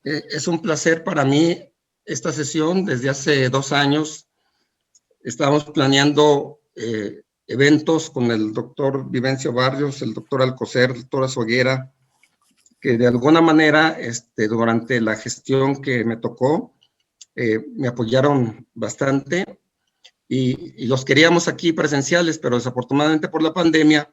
Es un placer para mí esta sesión. Desde hace 2 años estábamos planeando eventos con el doctor Vivencio Barrios, el doctor Alcocer, el doctor Azoguera, que de alguna manera durante la gestión que me tocó me apoyaron bastante y los queríamos aquí presenciales, pero desafortunadamente por la pandemia,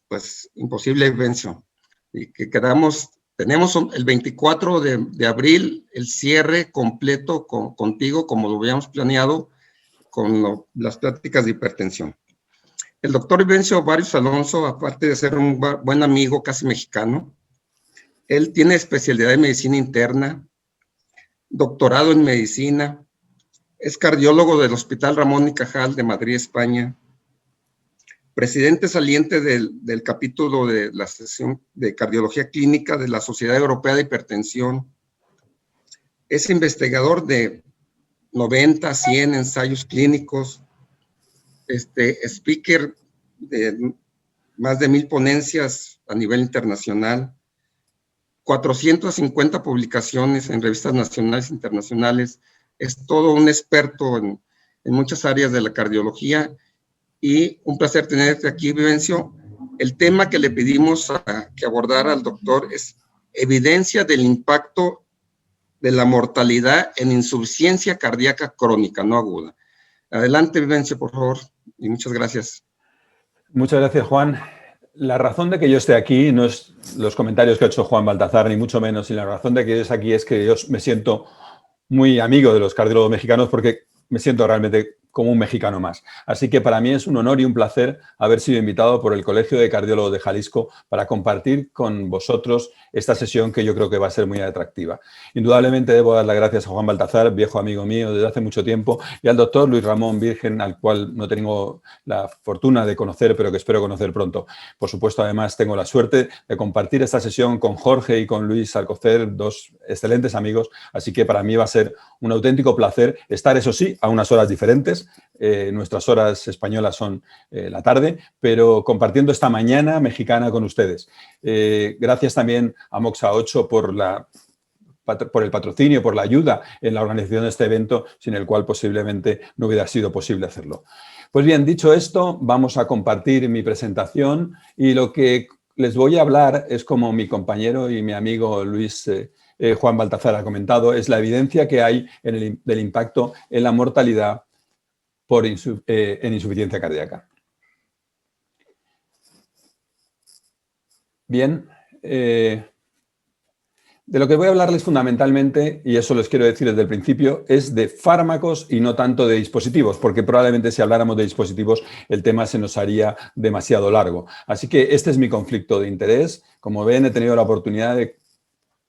pues imposible, Vivencio. Y que tenemos el 24 de abril el cierre completo contigo, como lo habíamos planeado, con las pláticas de hipertensión. El doctor Vivencio Barrios Alonso, aparte de ser un buen amigo casi mexicano, él tiene especialidad en medicina interna, doctorado en medicina, es cardiólogo del Hospital Ramón y Cajal de Madrid, España, presidente saliente del capítulo de la sesión de cardiología clínica de la Sociedad Europea de Hipertensión, es investigador de 90, 100 ensayos clínicos, speaker de más de 1000 ponencias a nivel internacional, 450 publicaciones en revistas nacionales e internacionales, es todo un experto en muchas áreas de la cardiología y un placer tenerte aquí, Vivencio. El tema que le pedimos que abordara al doctor es evidencia del impacto de la mortalidad en insuficiencia cardíaca crónica, no aguda. Adelante, Vivencio, por favor, y muchas gracias. Muchas gracias, Juan. La razón de que yo esté aquí no es los comentarios que ha hecho Juan Baltazar, ni mucho menos, y la razón de que yo esté aquí es que yo me siento muy amigo de los cardiólogos mexicanos porque me siento realmente como un mexicano más. Así que para mí es un honor y un placer haber sido invitado por el Colegio de Cardiólogos de Jalisco para compartir con vosotros esta sesión que yo creo que va a ser muy atractiva. Indudablemente debo dar las gracias a Juan Baltazar, viejo amigo mío desde hace mucho tiempo, y al doctor Luis Ramón Virgen, al cual no tengo la fortuna de conocer, pero que espero conocer pronto. Por supuesto, además, tengo la suerte de compartir esta sesión con Jorge y con Luis Alcocer, dos excelentes amigos, así que para mí va a ser un auténtico placer estar, eso sí, a unas horas diferentes. Nuestras horas españolas son la tarde, pero compartiendo esta mañana mexicana con ustedes. Gracias también a Moxa 8 por el patrocinio, por la ayuda en la organización de este evento, sin el cual posiblemente no hubiera sido posible hacerlo. Pues bien, dicho esto, vamos a compartir mi presentación y lo que les voy a hablar es, como mi compañero y mi amigo Luis Juan Baltazar ha comentado, es la evidencia que hay del impacto en la mortalidad en insuficiencia cardíaca. Bien, de lo que voy a hablarles fundamentalmente, y eso les quiero decir desde el principio, es de fármacos y no tanto de dispositivos, porque probablemente si habláramos de dispositivos el tema se nos haría demasiado largo. Así que este es mi conflicto de interés. Como ven, he tenido la oportunidad de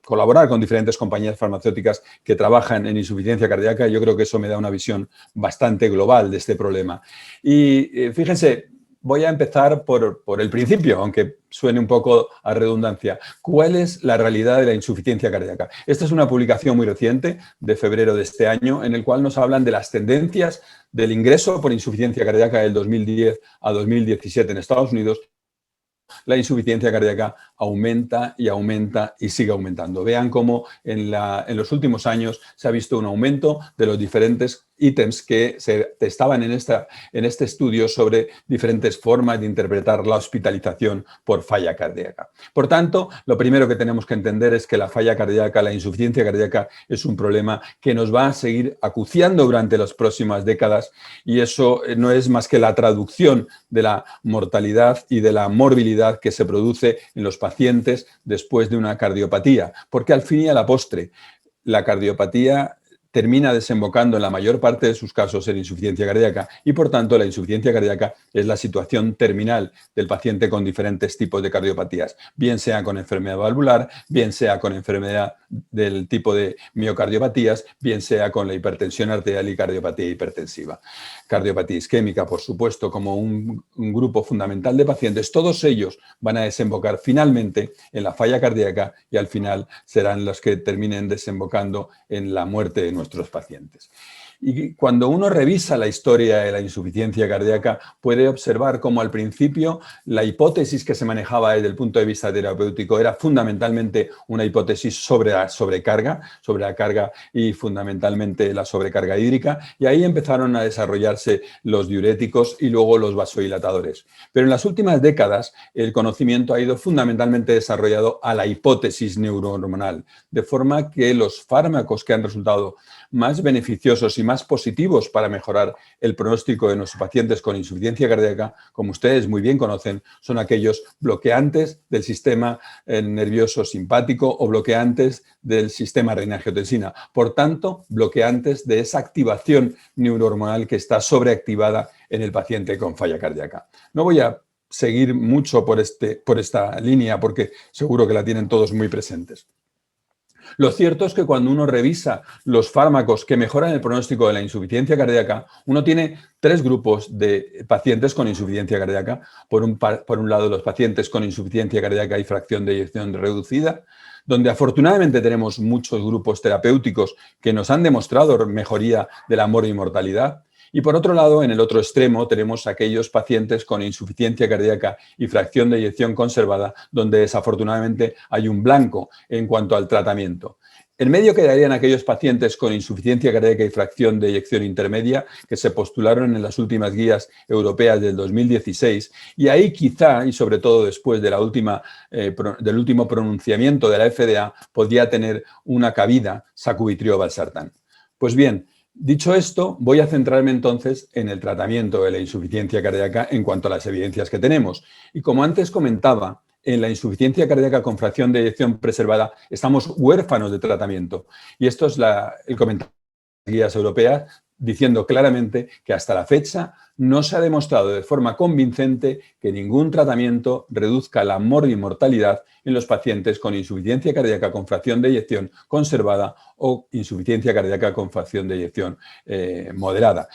colaborar con diferentes compañías farmacéuticas que trabajan en insuficiencia cardíaca y yo creo que eso me da una visión bastante global de este problema. Y fíjense, voy a empezar por el principio, aunque suene un poco a redundancia. ¿Cuál es la realidad de la insuficiencia cardíaca? Esta es una publicación muy reciente, de febrero de este año, en el cual nos hablan de las tendencias del ingreso por insuficiencia cardíaca del 2010 a 2017 en Estados Unidos. La insuficiencia cardíaca aumenta y aumenta y sigue aumentando. Vean cómo en los últimos años se ha visto un aumento de los diferentes ítems que se testaban en este estudio sobre diferentes formas de interpretar la hospitalización por falla cardíaca. Por tanto, lo primero que tenemos que entender es que la falla cardíaca, la insuficiencia cardíaca, es un problema que nos va a seguir acuciando durante las próximas décadas y eso no es más que la traducción de la mortalidad y de la morbilidad que se produce en los pacientes después de una cardiopatía, porque al fin y a la postre la cardiopatía termina desembocando en la mayor parte de sus casos en insuficiencia cardíaca y, por tanto, la insuficiencia cardíaca es la situación terminal del paciente con diferentes tipos de cardiopatías, bien sea con enfermedad valvular, bien sea con enfermedad del tipo de miocardiopatías, bien sea con la hipertensión arterial y cardiopatía hipertensiva. Cardiopatía isquémica, por supuesto, como un grupo fundamental de pacientes, todos ellos van a desembocar finalmente en la falla cardíaca y al final serán los que terminen desembocando en la muerte de nuestros pacientes. Y cuando uno revisa la historia de la insuficiencia cardíaca, puede observar cómo al principio la hipótesis que se manejaba desde el punto de vista terapéutico era fundamentalmente una hipótesis sobre la carga y fundamentalmente la sobrecarga hídrica, y ahí empezaron a desarrollarse los diuréticos y luego los vasodilatadores. Pero en las últimas décadas el conocimiento ha ido fundamentalmente desarrollado a la hipótesis neurohormonal, de forma que los fármacos que han resultado más beneficiosos y más positivos para mejorar el pronóstico de nuestros pacientes con insuficiencia cardíaca, como ustedes muy bien conocen, son aquellos bloqueantes del sistema nervioso simpático o bloqueantes del sistema renina-angiotensina. Por tanto, bloqueantes de esa activación neurohormonal que está sobreactivada en el paciente con falla cardíaca. No voy a seguir mucho por esta línea porque seguro que la tienen todos muy presentes. Lo cierto es que cuando uno revisa los fármacos que mejoran el pronóstico de la insuficiencia cardíaca, uno tiene tres grupos de pacientes con insuficiencia cardíaca. Por un lado, los pacientes con insuficiencia cardíaca y fracción de eyección reducida, donde afortunadamente tenemos muchos grupos terapéuticos que nos han demostrado mejoría de la morbi-mortalidad. Y por otro lado, en el otro extremo, tenemos aquellos pacientes con insuficiencia cardíaca y fracción de eyección conservada, donde desafortunadamente hay un blanco en cuanto al tratamiento. En medio quedarían aquellos pacientes con insuficiencia cardíaca y fracción de eyección intermedia que se postularon en las últimas guías europeas del 2016, y ahí quizá, y sobre todo después de del último pronunciamiento de la FDA, podría tener una cabida sacubitril/valsartán. Pues bien, dicho esto, voy a centrarme entonces en el tratamiento de la insuficiencia cardíaca en cuanto a las evidencias que tenemos. Y como antes comentaba, en la insuficiencia cardíaca con fracción de eyección preservada estamos huérfanos de tratamiento. Y esto es el comentario de las guías europeas, diciendo claramente que hasta la fecha no se ha demostrado de forma convincente que ningún tratamiento reduzca la morbi-mortalidad en los pacientes con insuficiencia cardíaca con fracción de eyección conservada o insuficiencia cardíaca con fracción de eyección moderada.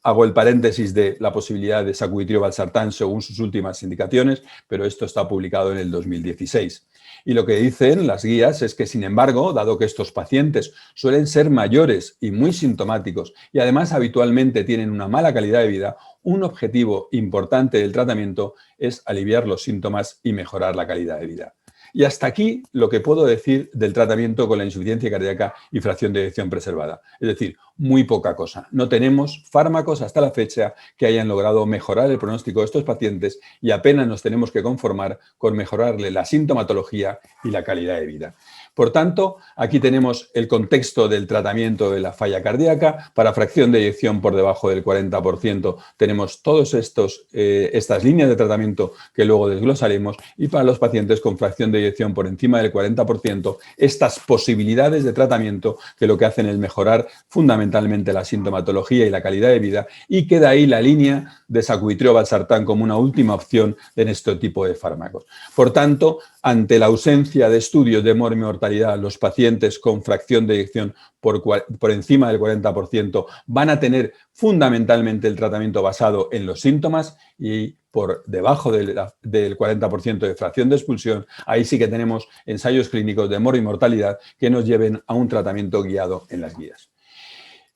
Hago el paréntesis de la posibilidad de sacubitril/valsartán según sus últimas indicaciones, pero esto está publicado en el 2016. Y lo que dicen las guías es que, sin embargo, dado que estos pacientes suelen ser mayores y muy sintomáticos y además habitualmente tienen una mala calidad de vida, un objetivo importante del tratamiento es aliviar los síntomas y mejorar la calidad de vida. Y hasta aquí lo que puedo decir del tratamiento con la insuficiencia cardíaca y fracción de eyección preservada. Es decir, muy poca cosa. No tenemos fármacos hasta la fecha que hayan logrado mejorar el pronóstico de estos pacientes y apenas nos tenemos que conformar con mejorarle la sintomatología y la calidad de vida. Por tanto, aquí tenemos el contexto del tratamiento de la falla cardíaca. Para fracción de eyección por debajo del 40% tenemos todas estas líneas de tratamiento que luego desglosaremos, y para los pacientes con fracción de eyección por encima del 40%, estas posibilidades de tratamiento que lo que hacen es mejorar fundamentalmente la sintomatología y la calidad de vida, y queda ahí la línea de sacubitril/valsartán como una última opción en este tipo de fármacos. Por tanto, ante la ausencia de estudios de morbi-mortalidad, los pacientes con fracción de eyección por encima del 40% van a tener fundamentalmente el tratamiento basado en los síntomas, y por debajo del 40% de fracción de expulsión, ahí sí que tenemos ensayos clínicos de morbi-mortalidad que nos lleven a un tratamiento guiado en las guías.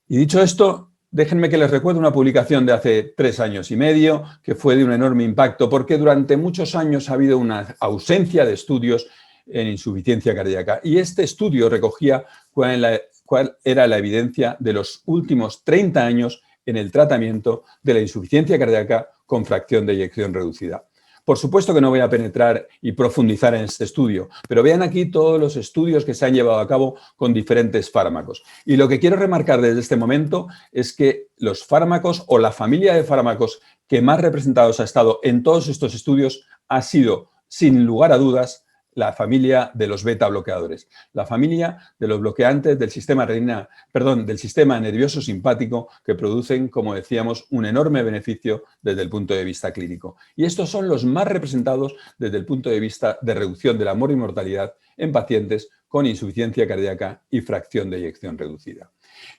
Y dicho esto, déjenme que les recuerde una publicación de hace 3 años y medio que fue de un enorme impacto, porque durante muchos años ha habido una ausencia de estudios en insuficiencia cardíaca. Y este estudio recogía cuál era la evidencia de los últimos 30 años en el tratamiento de la insuficiencia cardíaca con fracción de eyección reducida. Por supuesto que no voy a penetrar y profundizar en este estudio, pero vean aquí todos los estudios que se han llevado a cabo con diferentes fármacos. Y lo que quiero remarcar desde este momento es que los fármacos o la familia de fármacos que más representados ha estado en todos estos estudios ha sido, sin lugar a dudas, la familia de los beta bloqueadores, la familia de los bloqueantes del sistema nervioso simpático, que producen, como decíamos, un enorme beneficio desde el punto de vista clínico. Y estos son los más representados desde el punto de vista de reducción de la morbi-mortalidad en pacientes con insuficiencia cardíaca y fracción de eyección reducida.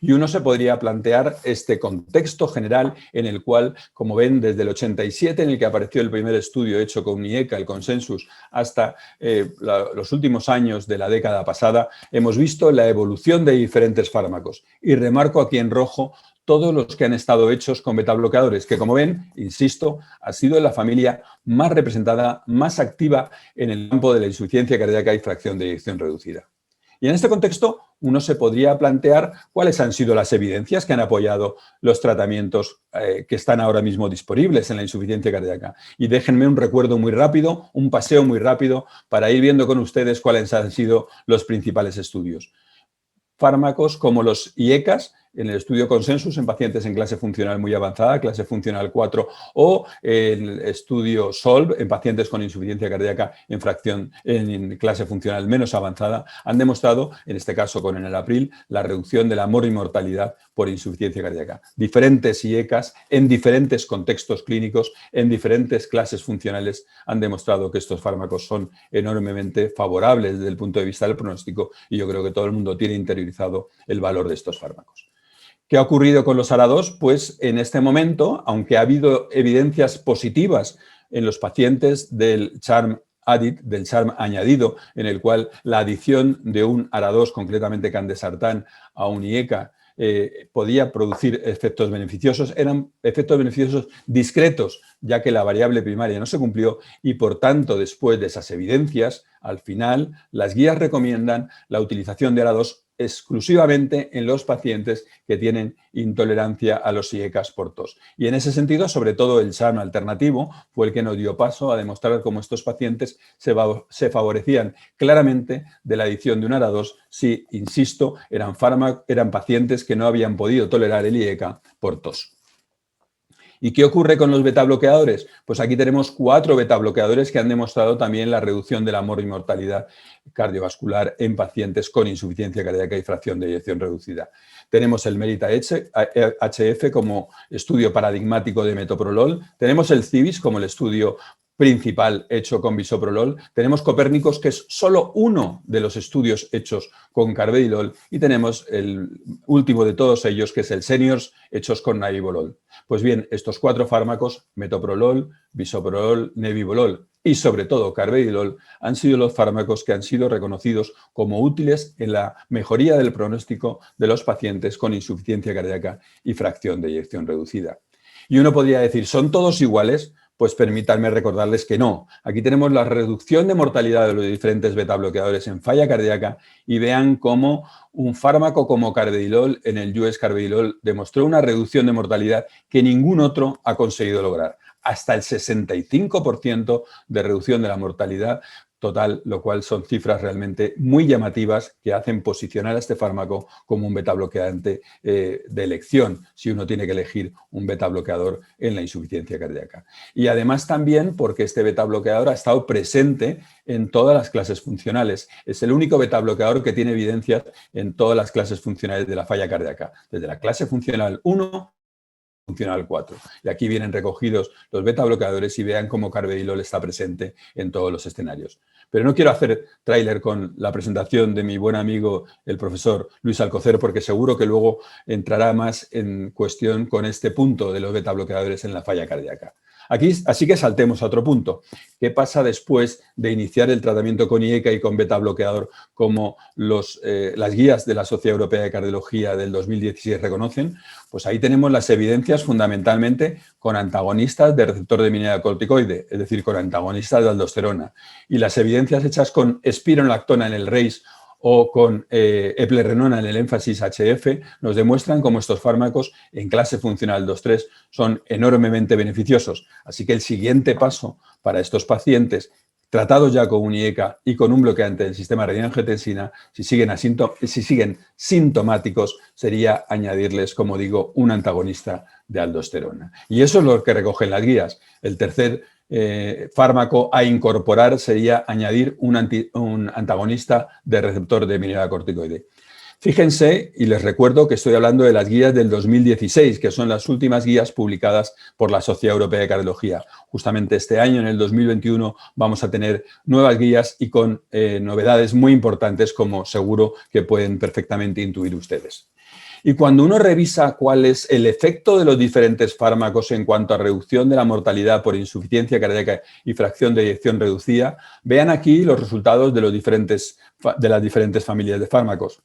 Y uno se podría plantear este contexto general en el cual, como ven, desde el 87, en el que apareció el primer estudio hecho con IECA, el Consensus, hasta los últimos años de la década pasada, hemos visto la evolución de diferentes fármacos. Y remarco aquí en rojo todos los que han estado hechos con betabloqueadores, que como ven, insisto, ha sido la familia más representada, más activa en el campo de la insuficiencia cardíaca y fracción de eyección reducida. Y en este contexto, uno se podría plantear cuáles han sido las evidencias que han apoyado los tratamientos que están ahora mismo disponibles en la insuficiencia cardíaca. Y déjenme un recuerdo muy rápido, un paseo muy rápido, para ir viendo con ustedes cuáles han sido los principales estudios. Fármacos como los IECAs, en el estudio Consensus en pacientes en clase funcional muy avanzada, clase funcional 4, o el estudio SOLVE en pacientes con insuficiencia cardíaca en clase funcional menos avanzada, han demostrado, en este caso con enalapril, la reducción de la mortalidad por insuficiencia cardíaca. Diferentes IECAs en diferentes contextos clínicos, en diferentes clases funcionales, han demostrado que estos fármacos son enormemente favorables desde el punto de vista del pronóstico y yo creo que todo el mundo tiene interiorizado el valor de estos fármacos. ¿Qué ha ocurrido con los ARA2? Pues en este momento, aunque ha habido evidencias positivas en los pacientes del CHARM added, del CHARM añadido, en el cual la adición de un ARA2, concretamente candesartán, a un IECA, podía producir efectos beneficiosos, eran efectos beneficiosos discretos, ya que la variable primaria no se cumplió y, por tanto, después de esas evidencias, al final, las guías recomiendan la utilización de ARA2 exclusivamente en los pacientes que tienen intolerancia a los IECAs por tos. Y en ese sentido, sobre todo el CHARM alternativo fue el que nos dio paso a demostrar cómo estos pacientes se favorecían claramente de la adición de un ARA2 si, insisto, eran pacientes que no habían podido tolerar el IECA por tos. ¿Y qué ocurre con los betabloqueadores? Pues aquí tenemos 4 betabloqueadores que han demostrado también la reducción de la mortalidad cardiovascular en pacientes con insuficiencia cardíaca y fracción de eyección reducida. Tenemos el MERITA-HF como estudio paradigmático de metoprolol, tenemos el CIBIS como el estudio principal hecho con bisoprolol, tenemos Copérnicos, que es solo uno de los estudios hechos con carvedilol, y tenemos el último de todos ellos, que es el Seniors, hechos con nebivolol. Pues bien, estos 4 fármacos, metoprolol, bisoprolol, nebivolol y sobre todo carvedilol, han sido los fármacos que han sido reconocidos como útiles en la mejoría del pronóstico de los pacientes con insuficiencia cardíaca y fracción de eyección reducida. Y uno podría decir, ¿son todos iguales? Pues permítanme recordarles que no. Aquí tenemos la reducción de mortalidad de los diferentes betabloqueadores en falla cardíaca y vean cómo un fármaco como carvedilol en el US Carvedilol demostró una reducción de mortalidad que ningún otro ha conseguido lograr. Hasta el 65% de reducción de la mortalidad total, lo cual son cifras realmente muy llamativas que hacen posicionar a este fármaco como un betabloqueante de elección, si uno tiene que elegir un betabloqueador en la insuficiencia cardíaca. Y además también porque este betabloqueador ha estado presente en todas las clases funcionales. Es el único betabloqueador que tiene evidencias en todas las clases funcionales de la falla cardíaca, desde la clase funcional 1 funcional 4. Y aquí vienen recogidos los betabloqueadores y vean cómo carvedilol está presente en todos los escenarios. Pero no quiero hacer tráiler con la presentación de mi buen amigo, el profesor Luis Alcocer, porque seguro que luego entrará más en cuestión con este punto de los betabloqueadores en la falla cardíaca. Aquí, así que saltemos a otro punto. ¿Qué pasa después de iniciar el tratamiento con IECA y con betabloqueador como las guías de la Sociedad Europea de Cardiología del 2016 reconocen? Pues ahí tenemos las evidencias fundamentalmente con antagonistas de receptor de mineralocorticoide, es decir, con antagonistas de aldosterona. Y las evidencias hechas con espironolactona en el RACE o con eplerenona en el énfasis HF nos demuestran cómo estos fármacos en clase funcional 2-3 son enormemente beneficiosos. Así que el siguiente paso para estos pacientes tratados ya con un IECA y con un bloqueante del sistema renin-angiotensina, si siguen sintomáticos, sería añadirles, como digo, un antagonista de aldosterona. Y eso es lo que recogen las guías. El tercer fármaco a incorporar sería añadir un antagonista de receptor de mineralocorticoide. Fíjense, y les recuerdo que estoy hablando de las guías del 2016, que son las últimas guías publicadas por la Sociedad Europea de Cardiología. Justamente este año, en el 2021, vamos a tener nuevas guías y con novedades muy importantes, como seguro que pueden perfectamente intuir ustedes. Y cuando uno revisa cuál es el efecto de los diferentes fármacos en cuanto a reducción de la mortalidad por insuficiencia cardíaca y fracción de eyección reducida, vean aquí los resultados de las diferentes familias de fármacos.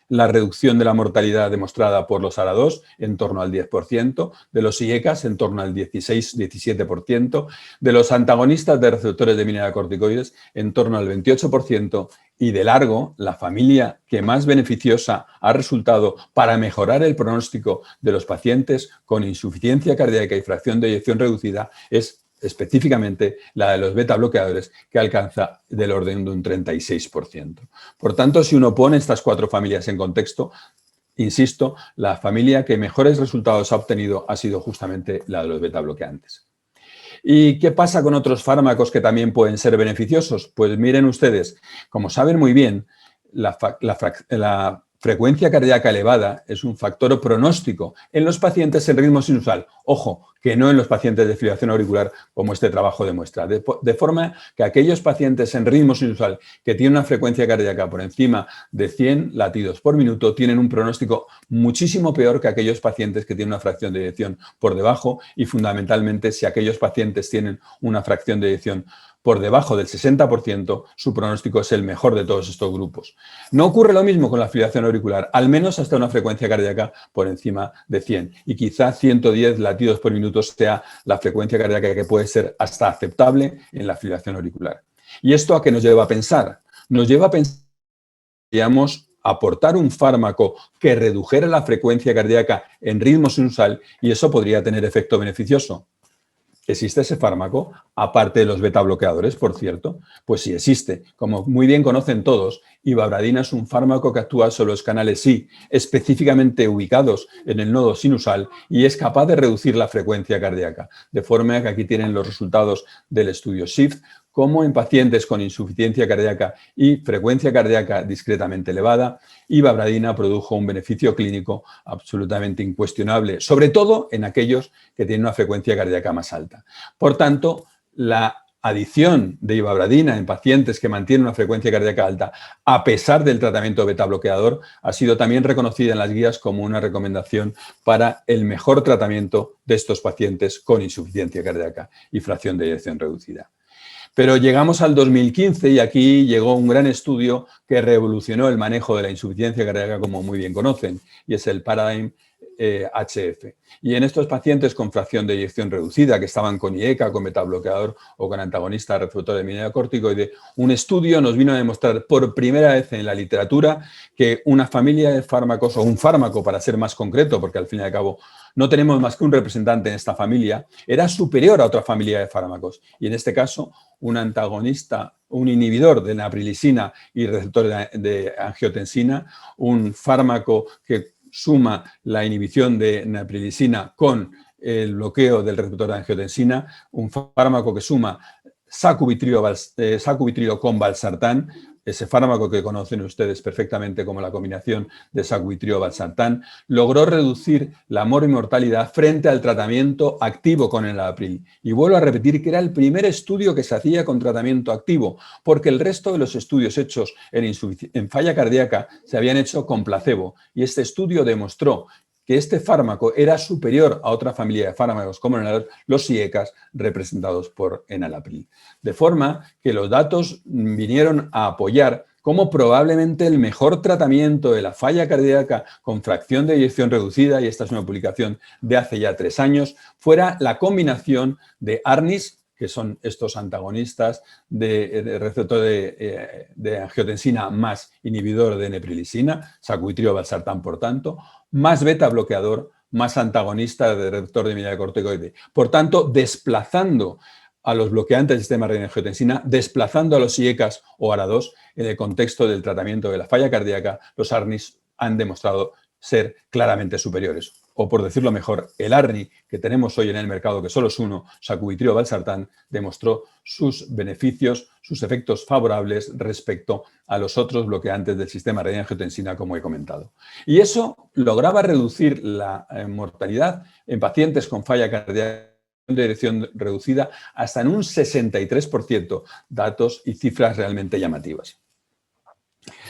La reducción de la mortalidad demostrada por los ARA2 en torno al 10%, de los IECAS en torno al 16-17%, de los antagonistas de receptores de mineralocorticoides en torno al 28%, y de largo, la familia que más beneficiosa ha resultado para mejorar el pronóstico de los pacientes con insuficiencia cardíaca y fracción de eyección reducida es específicamente la de los beta bloqueadores, que alcanza del orden de un 36%. Por tanto, si uno pone estas 4 familias en contexto, insisto, la familia que mejores resultados ha obtenido ha sido justamente la de los beta bloqueantes. ¿Y qué pasa con otros fármacos que también pueden ser beneficiosos? Pues miren ustedes, como saben muy bien, la frecuencia cardíaca elevada es un factor pronóstico en los pacientes en ritmo sinusal. Ojo, que no en los pacientes de fibrilación auricular, como este trabajo demuestra. De forma que aquellos pacientes en ritmo sinusal que tienen una frecuencia cardíaca por encima de 100 latidos por minuto tienen un pronóstico muchísimo peor que aquellos pacientes que tienen una fracción de eyección por debajo, y fundamentalmente si aquellos pacientes tienen una fracción de eyección por debajo del 60%, su pronóstico es el mejor de todos estos grupos. No ocurre lo mismo con la fibrilación auricular, al menos hasta una frecuencia cardíaca por encima de 100. Y quizá 110 latidos por minuto sea la frecuencia cardíaca que puede ser hasta aceptable en la fibrilación auricular. ¿Y esto a qué nos lleva a pensar? Nos lleva a pensar que podríamos aportar un fármaco que redujera la frecuencia cardíaca en ritmo sinusal y eso podría tener efecto beneficioso. ¿Existe ese fármaco? Aparte de los beta bloqueadores, por cierto. Pues sí existe. Como muy bien conocen todos, ivabradina es un fármaco que actúa sobre los canales I, específicamente ubicados en el nodo sinusal, y es capaz de reducir la frecuencia cardíaca. De forma que aquí tienen los resultados del estudio SHIFT, como en pacientes con insuficiencia cardíaca y frecuencia cardíaca discretamente elevada, ivabradina produjo un beneficio clínico absolutamente incuestionable, sobre todo en aquellos que tienen una frecuencia cardíaca más alta. Por tanto, la adición de ivabradina en pacientes que mantienen una frecuencia cardíaca alta, a pesar del tratamiento beta bloqueador, ha sido también reconocida en las guías como una recomendación para el mejor tratamiento de estos pacientes con insuficiencia cardíaca y fracción de eyección reducida. Pero llegamos al 2015 y aquí llegó un gran estudio que revolucionó el manejo de la insuficiencia cardíaca, como muy bien conocen, y es el Paradigm HF. Y en estos pacientes con fracción de eyección reducida, que estaban con IECA, con betabloqueador o con antagonista receptor de mineralocorticoide, un estudio nos vino a demostrar por primera vez en la literatura que una familia de fármacos, o un fármaco para ser más concreto, porque al fin y al cabo no tenemos más que un representante en esta familia, era superior a otra familia de fármacos. Y en este caso, un antagonista, un inhibidor de naprilisina y receptor de angiotensina, un fármaco que suma la inhibición de naprilisina con el bloqueo del receptor de angiotensina, un fármaco que suma sacubitrilo con valsartán, ese fármaco que conocen ustedes perfectamente como la combinación de sacubitrilo-valsartán, logró reducir la mortalidad frente al tratamiento activo con enalapril. Y vuelvo a repetir que era el primer estudio que se hacía con tratamiento activo, porque el resto de los estudios hechos en falla cardíaca se habían hecho con placebo. Y este estudio demostró que este fármaco era superior a otra familia de fármacos como los IECAS representados por enalapril. De forma que los datos vinieron a apoyar como probablemente el mejor tratamiento de la falla cardíaca con fracción de eyección reducida, y esta es una publicación de hace ya 3 años, fuera la combinación de ARNIs, que son estos antagonistas de receptor de angiotensina más inhibidor de neprilisina, sacubitrilo-valsartán por tanto, más beta bloqueador, más antagonista de receptor de mineralocorticoide. Por tanto, desplazando a los bloqueantes del sistema de angiotensina, desplazando a los IECAS o ARA2 en el contexto del tratamiento de la falla cardíaca, los ARNIs han demostrado ser claramente superiores. O por decirlo mejor, el ARNI que tenemos hoy en el mercado, que solo es uno, sacubitrilo-valsartán, demostró sus beneficios, sus efectos favorables respecto a los otros bloqueantes del sistema de angiotensina, como he comentado. Y eso lograba reducir la mortalidad en pacientes con falla cardíaca de eyección reducida hasta en un 63%, datos y cifras realmente llamativas.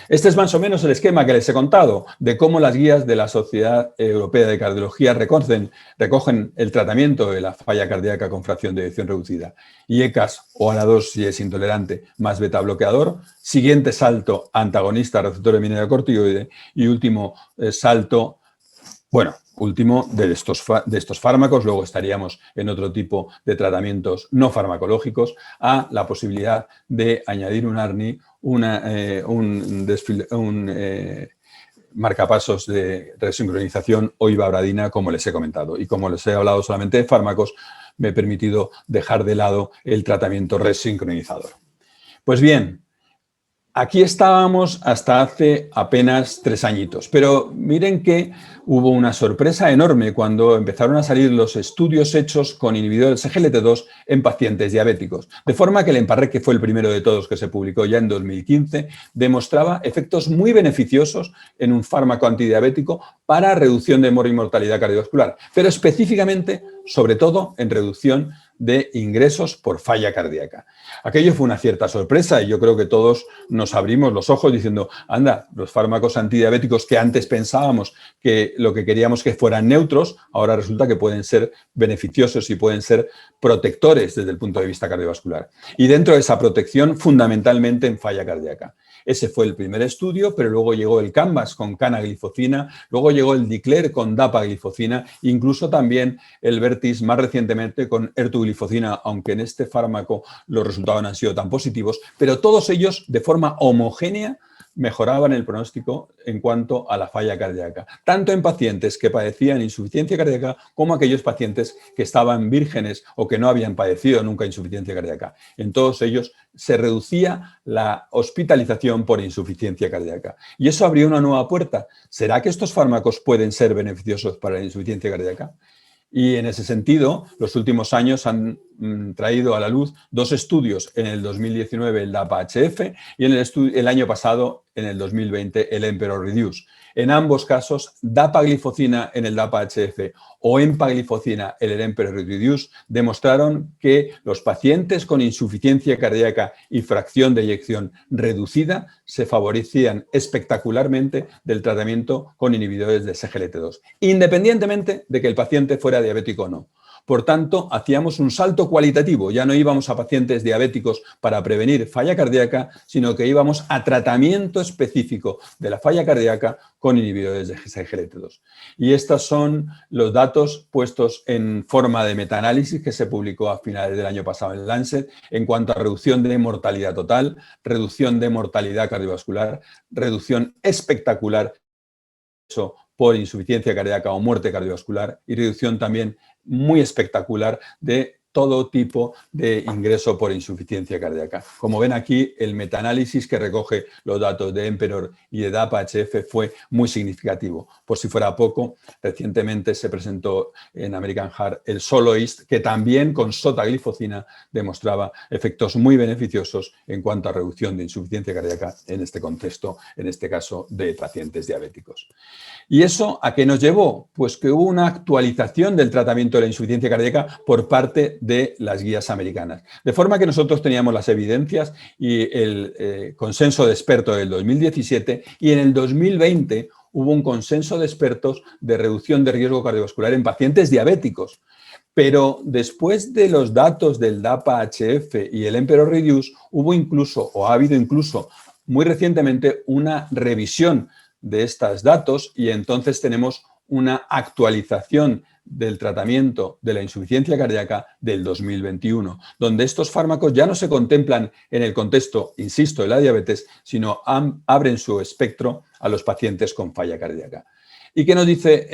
Este es más o menos el esquema que les he contado de cómo las guías de la Sociedad Europea de Cardiología recogen el tratamiento de la falla cardíaca con fracción de eyección reducida. IECAS o ALA2 si es intolerante, más beta bloqueador. Siguiente salto, antagonista receptor mineralocorticoide. Y último salto, bueno, último de estos fármacos, luego estaríamos en otro tipo de tratamientos no farmacológicos, a la posibilidad de añadir un ARNI, un marcapasos de resincronización o ivabradina, como les he comentado. Y como les he hablado solamente de fármacos, me he permitido dejar de lado el tratamiento resincronizador. Pues bien, aquí estábamos hasta hace apenas 3 añitos, pero miren que hubo una sorpresa enorme cuando empezaron a salir los estudios hechos con inhibidores SGLT2 en pacientes diabéticos. De forma que el EMPARREC, que fue el primero de todos que se publicó ya en 2015, demostraba efectos muy beneficiosos en un fármaco antidiabético para reducción de mortalidad cardiovascular, pero específicamente, sobre todo, en reducción de ingresos por falla cardíaca. Aquello fue una cierta sorpresa y yo creo que todos nos abrimos los ojos diciendo, anda, los fármacos antidiabéticos que antes pensábamos que lo que queríamos que fueran neutros, ahora resulta que pueden ser beneficiosos y pueden ser protectores desde el punto de vista cardiovascular. Y dentro de esa protección, fundamentalmente en falla cardíaca. Ese fue el primer estudio, pero luego llegó el CANVAS con canaglifocina, luego llegó el DECLARE con dapaglifocina, incluso también el VERTIS más recientemente con ertuglifocina, aunque en este fármaco los resultados no han sido tan positivos, pero todos ellos de forma homogénea mejoraban el pronóstico en cuanto a la falla cardíaca, tanto en pacientes que padecían insuficiencia cardíaca como aquellos pacientes que estaban vírgenes o que no habían padecido nunca insuficiencia cardíaca. En todos ellos se reducía la hospitalización por insuficiencia cardíaca. Y eso abrió una nueva puerta. ¿Será que estos fármacos pueden ser beneficiosos para la insuficiencia cardíaca? Y en ese sentido, los últimos años han traído a la luz 2 estudios, en el 2019 el DAPA-HF y en el año pasado, en el 2020, el Emperor Reduce. En ambos casos, dapaglifocina en el DAPA-HF o empaglifocina en el Emperor Reduce demostraron que los pacientes con insuficiencia cardíaca y fracción de eyección reducida se favorecían espectacularmente del tratamiento con inhibidores de SGLT2, independientemente de que el paciente fuera diabético o no. Por tanto, hacíamos un salto cualitativo. Ya no íbamos a pacientes diabéticos para prevenir falla cardíaca, sino que íbamos a tratamiento específico de la falla cardíaca con inhibidores de SGLT2. Y estos son los datos puestos en forma de metaanálisis que se publicó a finales del año pasado en Lancet en cuanto a reducción de mortalidad total, reducción de mortalidad cardiovascular, reducción espectacular por insuficiencia cardíaca o muerte cardiovascular y reducción también muy espectacular de todo tipo de ingreso por insuficiencia cardíaca. Como ven aquí, el metaanálisis que recoge los datos de Emperor y de DAPA-HF fue muy significativo. Por si fuera poco, recientemente se presentó en American Heart el SOLOIST, que también con sotaglifocina demostraba efectos muy beneficiosos en cuanto a reducción de insuficiencia cardíaca en este contexto, en este caso de pacientes diabéticos. ¿Y eso a qué nos llevó? Pues que hubo una actualización del tratamiento de la insuficiencia cardíaca por parte de las guías americanas. De forma que nosotros teníamos las evidencias y el consenso de expertos del 2017 y en el 2020 hubo un consenso de expertos de reducción de riesgo cardiovascular en pacientes diabéticos. Pero después de los datos del DAPA-HF y el Emperor Reduce, hubo incluso, o ha habido incluso muy recientemente, una revisión de estos datos y entonces tenemos una actualización del tratamiento de la insuficiencia cardíaca del 2021, donde estos fármacos ya no se contemplan en el contexto, insisto, de la diabetes, sino abren su espectro a los pacientes con falla cardíaca. ¿Y qué nos dice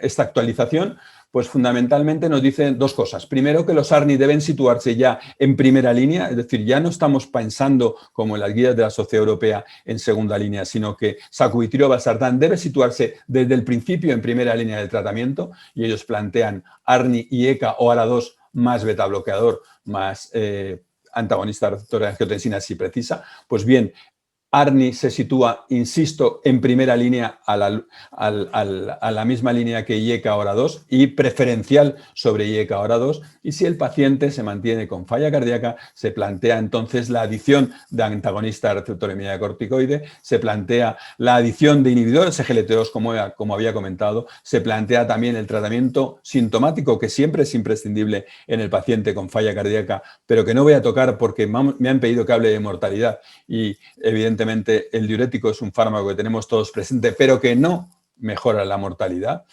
esta actualización? Pues fundamentalmente nos dicen 2 cosas. Primero, que los ARNI deben situarse ya en primera línea, es decir, ya no estamos pensando como en las guías de la Sociedad Europea en segunda línea, sino que sacubitril valsartán debe situarse desde el principio en primera línea del tratamiento y ellos plantean ARNI y ECA o ALA2 más beta bloqueador, más antagonista receptor de angiotensina si precisa. Pues bien, ARNI se sitúa, insisto, en primera línea a la misma línea que IECA hora 2 y preferencial sobre IECA hora 2. Y si el paciente se mantiene con falla cardíaca, se plantea entonces la adición de antagonista al receptor mineralocorticoide, se plantea la adición de inhibidores SGLT2, como había comentado, se plantea también el tratamiento sintomático, que siempre es imprescindible en el paciente con falla cardíaca, pero que no voy a tocar porque me han pedido que hable de mortalidad y, evidentemente, el diurético es un fármaco que tenemos todos presente, pero que no mejora la mortalidad,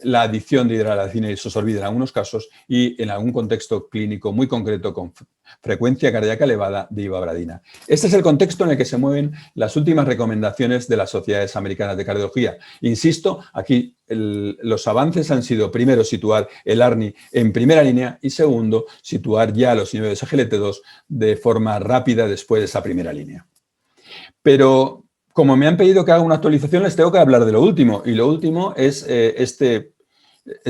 la adición de hidralacina y isosorbida en algunos casos y en algún contexto clínico muy concreto con frecuencia cardíaca elevada de ivabradina. Este es el contexto en el que se mueven las últimas recomendaciones de las sociedades americanas de cardiología. Insisto, aquí los avances han sido, primero, situar el ARNI en primera línea y, segundo, situar ya los inhibidores SGLT2 de forma rápida después de esa primera línea. Pero como me han pedido que haga una actualización, les tengo que hablar de lo último. Y lo último es este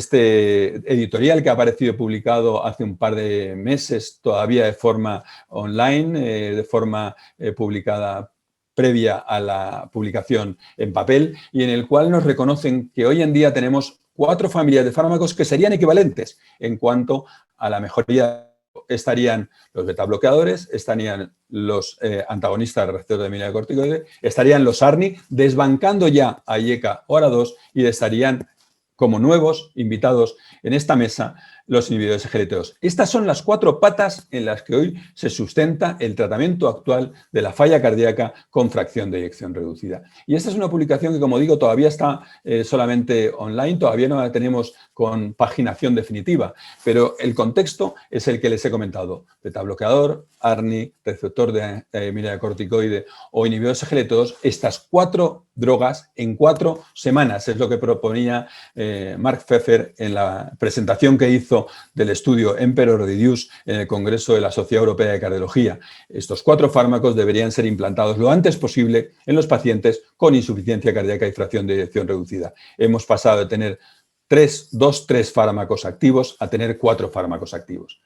editorial que ha aparecido publicado hace un par de meses, todavía de forma online, de forma publicada previa a la publicación en papel, y en el cual nos reconocen que hoy en día tenemos 4 familias de fármacos que serían equivalentes en cuanto a la mejoría. Estarían los betabloqueadores, estarían los antagonistas del receptor de mineralocorticoide, estarían los ARNI, desbancando ya a IECA hora 2 y estarían como nuevos invitados en esta mesa los inhibidores SGLT2. Estas son las 4 patas en las que hoy se sustenta el tratamiento actual de la falla cardíaca con fracción de eyección reducida. Y esta es una publicación que, como digo, todavía está solamente online, todavía no la tenemos con paginación definitiva, pero el contexto es el que les he comentado. Betabloqueador, ARNI, receptor de mineralocorticoide o inhibidor SGLT2, estas 4 drogas en 4 semanas, es lo que proponía Mark Pfeffer en la presentación que hizo del estudio Emperor Reduce en el Congreso de la Sociedad Europea de Cardiología. Estos 4 fármacos deberían ser implantados lo antes posible en los pacientes con insuficiencia cardíaca y fracción de eyección reducida. Hemos pasado de tener 3 fármacos activos a tener 4 fármacos activos.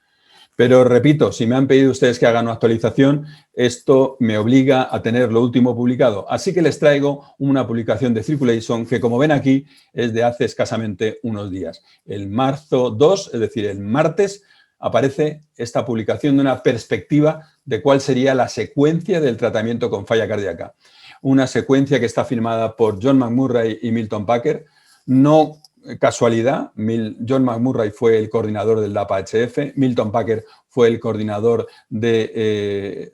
Pero repito, si me han pedido ustedes que haga una actualización, esto me obliga a tener lo último publicado. Así que les traigo una publicación de Circulation que, como ven aquí, es de hace escasamente unos días. El marzo 2, es decir, el martes, aparece esta publicación de una perspectiva de cuál sería la secuencia del tratamiento con falla cardíaca. Una secuencia que está firmada por John McMurray y Milton Packer. No casualidad, John McMurray fue el coordinador del DAPA-HF, Milton Packer fue el coordinador del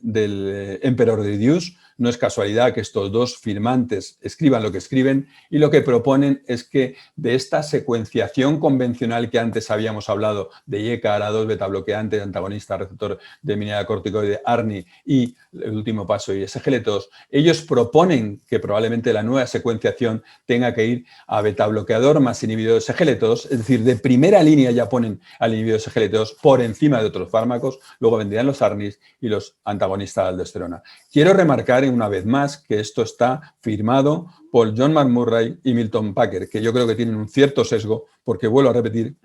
Emperor Reduce. No es casualidad que estos 2 firmantes escriban lo que escriben y lo que proponen es que de esta secuenciación convencional que antes habíamos hablado de IECA, ARA2, betabloqueante, antagonista, receptor de mineralocorticoide, ARNI y el último paso y SGLT2, ellos proponen que probablemente la nueva secuenciación tenga que ir a betabloqueador más inhibidor SGLT2, es decir, de primera línea ya ponen al inhibidor SGLT2 por encima de otros fármacos, luego vendrían los ARNIs y los antagonistas de aldosterona. Quiero remarcar una vez más que esto está firmado por John McMurray y Milton Packer, que yo creo que tienen un cierto sesgo, porque vuelvo a repetir,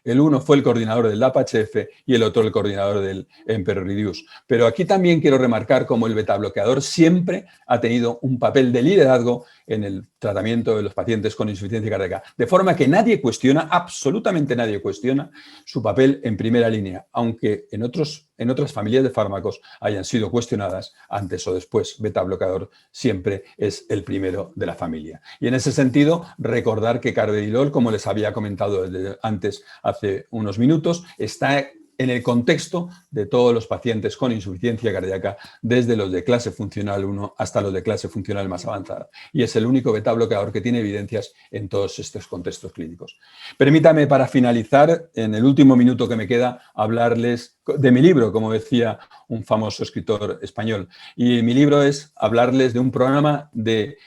el uno fue el coordinador del DAPA-HF y el otro el coordinador del Emperor Reduce. Pero aquí también quiero remarcar cómo el betabloqueador siempre ha tenido un papel de liderazgo en el tratamiento de los pacientes con insuficiencia cardíaca, de forma que nadie cuestiona, absolutamente nadie cuestiona su papel en primera línea, aunque en otras familias de fármacos hayan sido cuestionadas antes o después. Betabloqueador siempre es el primero de la familia. Y en ese sentido, recordar que carvedilol, como les había comentado antes hace unos minutos, está en el contexto de todos los pacientes con insuficiencia cardíaca, desde los de clase funcional 1 hasta los de clase funcional más avanzada. Y es el único betabloqueador que tiene evidencias en todos estos contextos clínicos. Permítame, para finalizar, en el último minuto que me queda, hablarles de mi libro, como decía un famoso escritor español. Y mi libro es hablarles de un programa de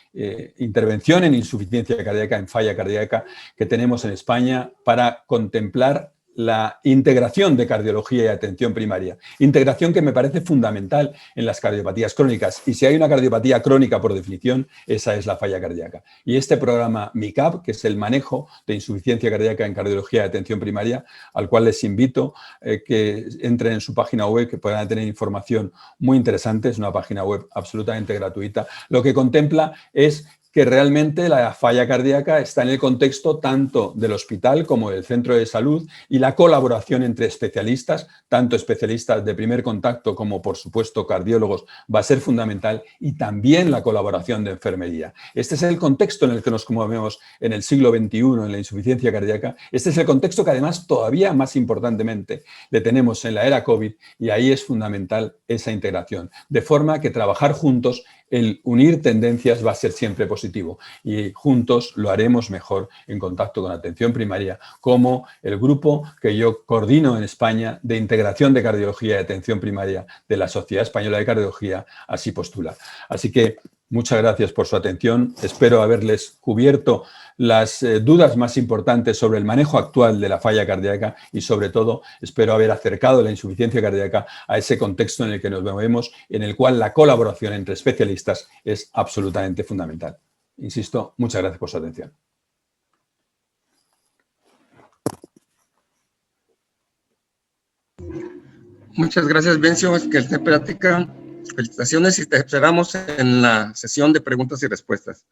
intervención en insuficiencia cardíaca, en falla cardíaca, que tenemos en España para contemplar la integración de cardiología y atención primaria. Integración que me parece fundamental en las cardiopatías crónicas. Y si hay una cardiopatía crónica, por definición, esa es la falla cardíaca. Y este programa MICAP, que es el manejo de insuficiencia cardíaca en cardiología y atención primaria, al cual les invito que entren en su página web, que puedan tener información muy interesante. Es una página web absolutamente gratuita. Lo que contempla es que realmente la falla cardíaca está en el contexto tanto del hospital como del centro de salud, y la colaboración entre especialistas, tanto especialistas de primer contacto como, por supuesto, cardiólogos, va a ser fundamental, y también la colaboración de enfermería. Este es el contexto en el que nos movemos en el siglo XXI, en la insuficiencia cardíaca. Este es el contexto que, además, todavía más importantemente le tenemos en la era COVID, y ahí es fundamental esa integración, de forma que trabajar juntos, el unir tendencias, va a ser siempre positivo, y juntos lo haremos mejor en contacto con atención primaria, como el grupo que yo coordino en España de integración de cardiología y atención primaria de la Sociedad Española de Cardiología así postula. Así que muchas gracias por su atención. Espero haberles cubierto las dudas más importantes sobre el manejo actual de la falla cardíaca, y, sobre todo, espero haber acercado la insuficiencia cardíaca a ese contexto en el que nos movemos, en el cual la colaboración entre especialistas es absolutamente fundamental. Insisto, muchas gracias por su atención. Muchas gracias, Vencio. Excelente plática. Felicitaciones, y te esperamos en la sesión de preguntas y respuestas.